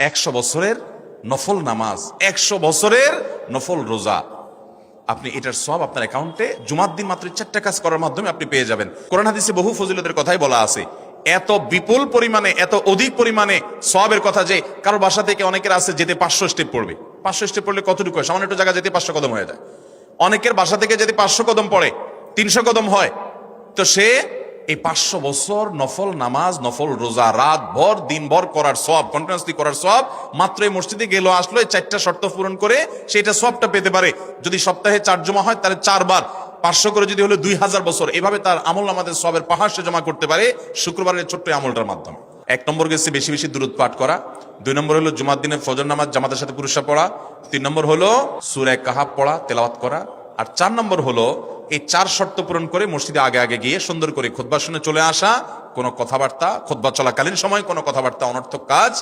100 বছরের নফল নামাজ, 100 বছরের নফল রোজা, আপনি এটার সব আপনার অ্যাকাউন্টে জুমার দিন মাত্র 4টা কাজ করার মাধ্যমে আপনি পেয়ে যাবেন। কোরআন হাদিসে বহু ফজিলতের কথাই বলা আছে। এত বিপুল পরিমাণে, এত অধিক পরিমাণে সওয়াবের কথা যে কারো বাসা থেকে অনেকের আছে যেতে 500 স্টেপ পড়বে। 500 স্টেপ পড়লে কতটুকু হয়? সামান্য একটু জায়গা যেতে 500 কদম হয়ে যায়। অনেকের বাসা থেকে যদি 500 কদম পড়ে 300 কদম হয়, তো সে এই 500 বছর নফল নামাজ, নফল রোজা, রাত ভর দিন ভর করার সব, কন্টিনিউয়াসলি করার সব, মাত্র এই মসজিদে গেল আসলো, এই 4টা শর্ত পূরণ করে সেটা সবটা পেতে পারে। যদি সপ্তাহে 4 জমা হয় তাহলে 4 বার, 500 করে যদি হলো 2000 বছর, এভাবে তার আমল আমাদের সবের পাহাড় সে জমা করতে পারে শুক্রবারের ছোট্ট আমলটার মাধ্যমে। 1 নম্বর গেছে বেশি বেশি দুরূদ পাঠ করা, 2 নম্বর হলো জুমার দিনে ফজর নামাজ জামাতের সাথে পুরুষরা পড়া, 3 নম্বর হলো সূরা কাহাফ পড়া, তেলাওয়াত করা, আর 4 নম্বর হলো এই 4 শর্ত পূরণ করে মসজিদে আগে আগে গিয়ে সুন্দর করে খুতবা শুনে চলে আসা। কোনো কথাবার্তা, খুতবা চলাকালীন সময় কোনো কথাবার্তা, অনর্থক কাজ